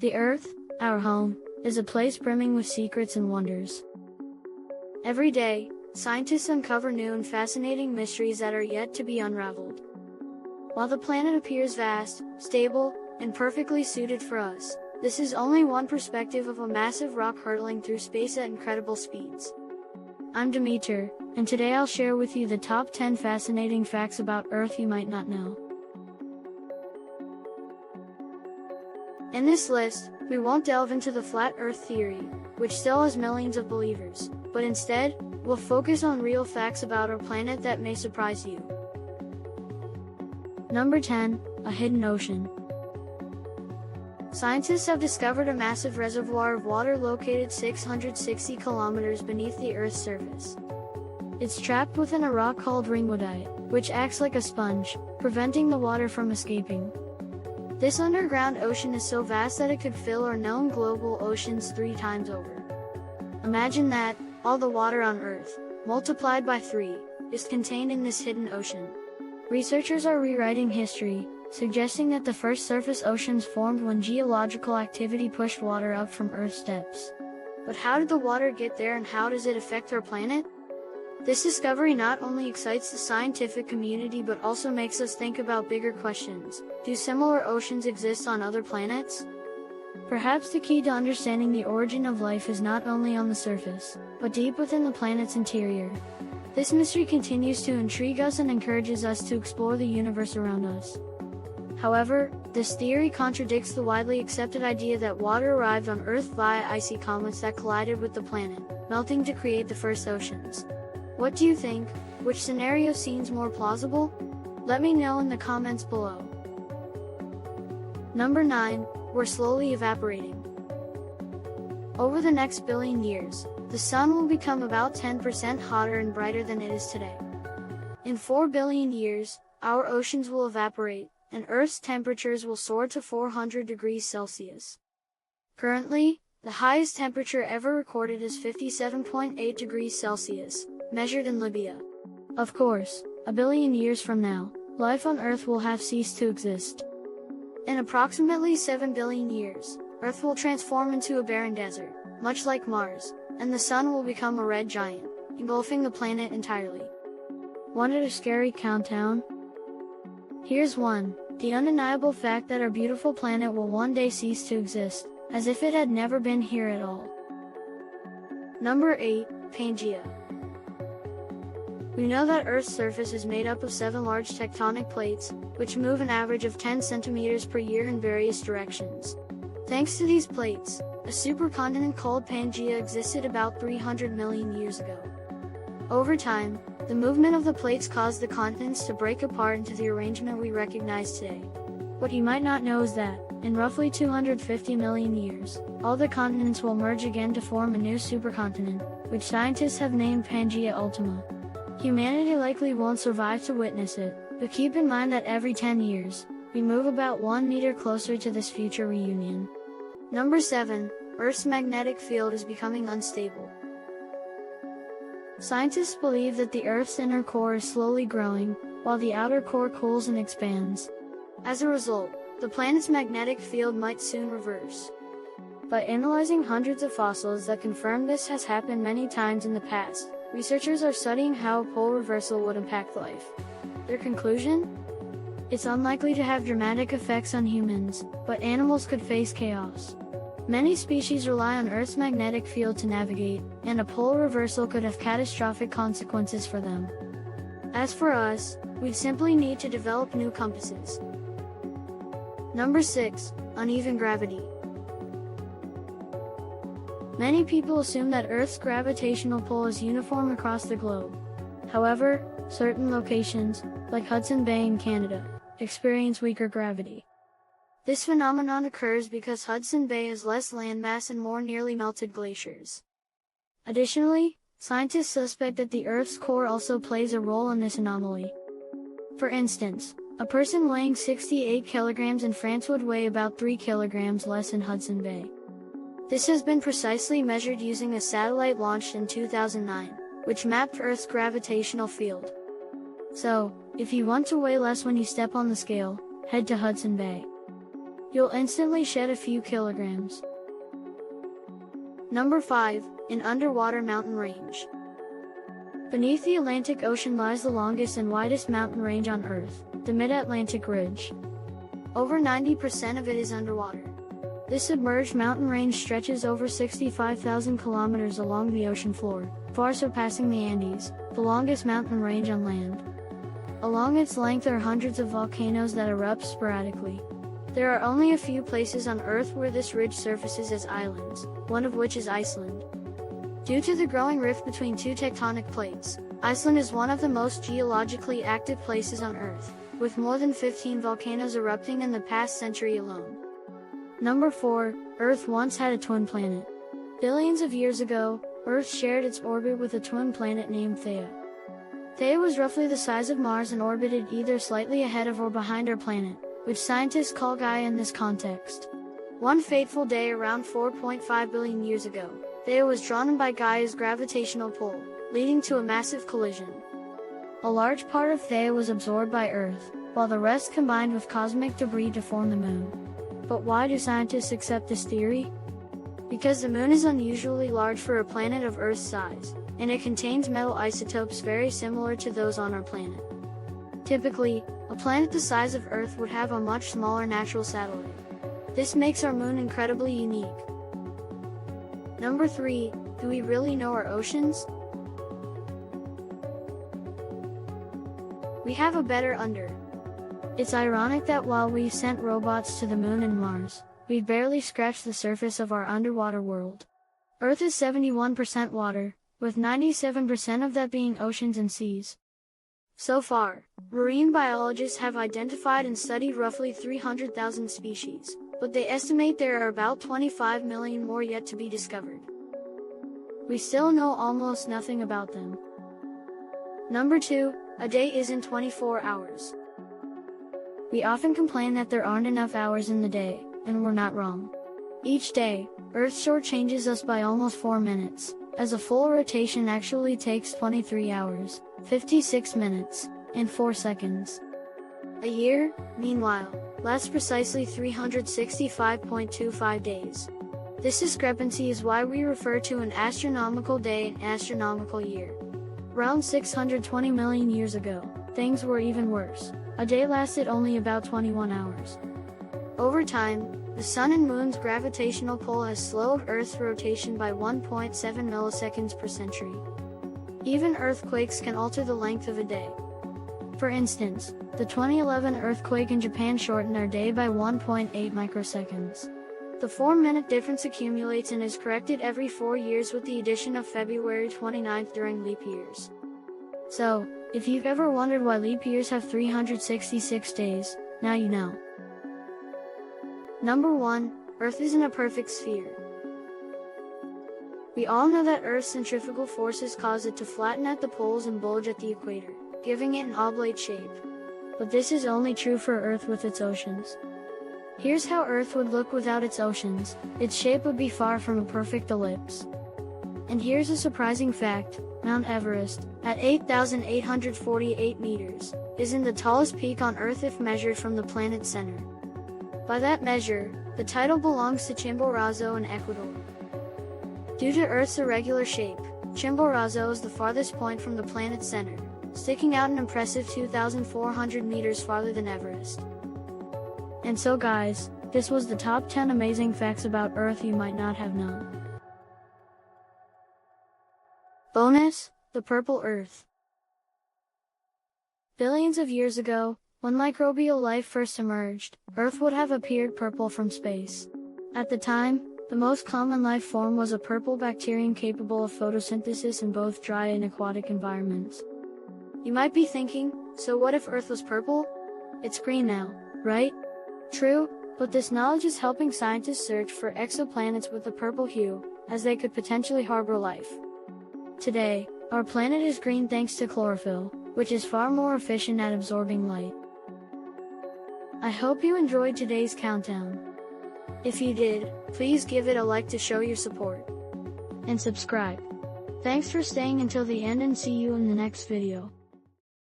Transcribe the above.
The Earth, our home, is a place brimming with secrets and wonders. Every day, scientists uncover new and fascinating mysteries that are yet to be unraveled. While the planet appears vast, stable, and perfectly suited for us, this is only one perspective of a massive rock hurtling through space at incredible speeds. I'm Demeter, and today I'll share with you the top 10 fascinating facts about Earth you might not know. In this list, we won't delve into the flat Earth theory, which still has millions of believers, but instead, we'll focus on real facts about our planet that may surprise you. Number 10, a hidden ocean. Scientists have discovered a massive reservoir of water located 660 kilometers beneath the Earth's surface. It's trapped within a rock called ringwoodite, which acts like a sponge, preventing the water from escaping. This underground ocean is so vast that it could fill our known global oceans 3 times over. Imagine that, all the water on Earth, multiplied by 3, is contained in this hidden ocean. Researchers are rewriting history, suggesting that the first surface oceans formed when geological activity pushed water up from Earth's depths. But how did the water get there and how does it affect our planet? This discovery not only excites the scientific community but also makes us think about bigger questions. Do similar oceans exist on other planets? Perhaps the key to understanding the origin of life is not only on the surface, but deep within the planet's interior. This mystery continues to intrigue us and encourages us to explore the universe around us. However, this theory contradicts the widely accepted idea that water arrived on Earth via icy comets that collided with the planet, melting to create the first oceans. What do you think? Which scenario seems more plausible? Let me know in the comments below. Number 9, we're slowly evaporating. Over the next billion years, the sun will become about 10% hotter and brighter than it is today. In 4 billion years, our oceans will evaporate, and Earth's temperatures will soar to 400 degrees Celsius. Currently, the highest temperature ever recorded is 57.8 degrees Celsius, measured in Libya. Of course, a billion years from now, life on Earth will have ceased to exist. In approximately 7 billion years, Earth will transform into a barren desert, much like Mars, and the sun will become a red giant, engulfing the planet entirely. Wanted a scary countdown? Here's one, the undeniable fact that our beautiful planet will one day cease to exist, as if it had never been here at all. Number 8, Pangea. We know that Earth's surface is made up of 7 large tectonic plates, which move an average of 10 centimeters per year in various directions. Thanks to these plates, a supercontinent called Pangea existed about 300 million years ago. Over time, the movement of the plates caused the continents to break apart into the arrangement we recognize today. What you might not know is that, in roughly 250 million years, all the continents will merge again to form a new supercontinent, which scientists have named Pangea Ultima. Humanity likely won't survive to witness it, but keep in mind that every 10 years, we move about 1 meter closer to this future reunion. Number 7, Earth's magnetic field is becoming unstable. Scientists believe that the Earth's inner core is slowly growing, while the outer core cools and expands. As a result, the planet's magnetic field might soon reverse. By analyzing hundreds of fossils that confirm this has happened many times in the past, researchers are studying how a pole reversal would impact life. Their conclusion? It's unlikely to have dramatic effects on humans, but animals could face chaos. Many species rely on Earth's magnetic field to navigate, and a pole reversal could have catastrophic consequences for them. As for us, we'd simply need to develop new compasses. Number 6, uneven gravity. Many people assume that Earth's gravitational pull is uniform across the globe. However, certain locations, like Hudson Bay in Canada, experience weaker gravity. This phenomenon occurs because Hudson Bay has less landmass and more nearly melted glaciers. Additionally, scientists suspect that the Earth's core also plays a role in this anomaly. For instance, a person weighing 68 kilograms in France would weigh about 3 kilograms less in Hudson Bay. This has been precisely measured using a satellite launched in 2009, which mapped Earth's gravitational field. So, if you want to weigh less when you step on the scale, head to Hudson Bay. you'll instantly shed a few kilograms. Number 5. An underwater mountain range. Beneath the Atlantic Ocean lies the longest and widest mountain range on Earth, the Mid-Atlantic Ridge. Over 90% of it is underwater. This submerged mountain range stretches over 65,000 kilometers along the ocean floor, far surpassing the Andes, the longest mountain range on land. Along its length are hundreds of volcanoes that erupt sporadically. There are only a few places on Earth where this ridge surfaces as islands, one of which is Iceland. Due to the growing rift between two tectonic plates, Iceland is one of the most geologically active places on Earth, with more than 15 volcanoes erupting in the past century alone. Number 4. Earth once had a twin planet. Billions of years ago, Earth shared its orbit with a twin planet named Theia. Theia was roughly the size of Mars and orbited either slightly ahead of or behind our planet, which scientists call Gaia in this context. One fateful day around 4.5 billion years ago, Theia was drawn by Gaia's gravitational pull, leading to a massive collision. A large part of Theia was absorbed by Earth, while the rest combined with cosmic debris to form the Moon. But why do scientists accept this theory? Because the Moon is unusually large for a planet of Earth's size, and it contains metal isotopes very similar to those on our planet. Typically, a planet the size of Earth would have a much smaller natural satellite. This makes our Moon incredibly unique. Number 3. Do we really know our oceans? We have a better under. It's ironic that while we've sent robots to the Moon and Mars, we've barely scratched the surface of our underwater world. Earth is 71% water, with 97% of that being oceans and seas. So far, marine biologists have identified and studied roughly 300,000 species, but they estimate there are about 25 million more yet to be discovered. We still know almost nothing about them. Number 2. A day isn't 24 hours. We often complain that there aren't enough hours in the day, and we're not wrong. Each day, Earth shortchanges us by almost 4 minutes, as a full rotation actually takes 23 hours, 56 minutes, and 4 seconds. A year, meanwhile, lasts precisely 365.25 days. This discrepancy is why we refer to an astronomical day and astronomical year. Around 620 million years ago, things were even worse. A day lasted only about 21 hours. Over time, the Sun and Moon's gravitational pull has slowed Earth's rotation by 1.7 milliseconds per century. Even earthquakes can alter the length of a day. For instance, the 2011 earthquake in Japan shortened our day by 1.8 microseconds. The 4-minute difference accumulates and is corrected every 4 years with the addition of February 29th during leap years. So, if you've ever wondered why leap years have 366 days, now you know. Number 1. Earth isn't a perfect sphere. We all know that Earth's centrifugal forces cause it to flatten at the poles and bulge at the equator, giving it an oblate shape. But this is only true for Earth with its oceans. Here's how Earth would look without its oceans. Its shape would be far from a perfect ellipse. And here's a surprising fact: Mount Everest, at 8,848 meters, isn't the tallest peak on Earth if measured from the planet's center. By that measure, the title belongs to Chimborazo in Ecuador. Due to Earth's irregular shape, Chimborazo is the farthest point from the planet's center, sticking out an impressive 2,400 meters farther than Everest. And so guys, this was the top 10 amazing facts about Earth you might not have known. Bonus: the purple Earth. Billions of years ago, when microbial life first emerged, Earth would have appeared purple from space. At the time, the most common life form was a purple bacterium capable of photosynthesis in both dry and aquatic environments. You might be thinking, so what if Earth was purple? It's green now, right? True, but this knowledge is helping scientists search for exoplanets with a purple hue, as they could potentially harbor life. Today, our planet is green thanks to chlorophyll, which is far more efficient at absorbing light. I hope you enjoyed today's countdown. If you did, please give it a like to show your support. And subscribe. Thanks for staying until the end and see you in the next video.